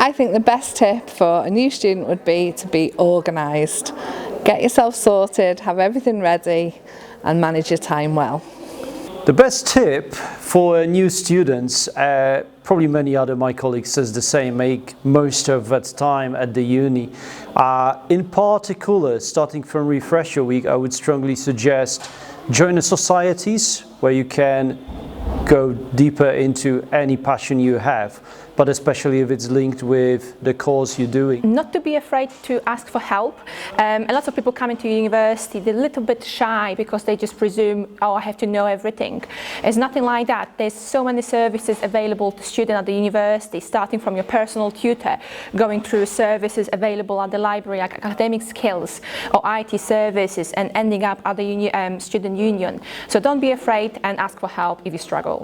I think the best tip for a new student would be to be organised. Get yourself sorted, have everything ready and manage your time well. The best tip for new students, probably many other my colleagues says the same, make most of that time at the uni. In particular, starting from Refresher Week, I would strongly suggest join the societies where you can go deeper into any passion you have, but especially if it's linked with the course you're doing. Not to be afraid to ask for help. A lot of people come into university, they're a little bit shy because they just presume, oh, I have to know everything. It's nothing like that. There's so many services available to students at the university, starting from your personal tutor, going through services available at the library, like academic skills or IT services, and ending up at the student union. So don't be afraid and ask for help if you struggle.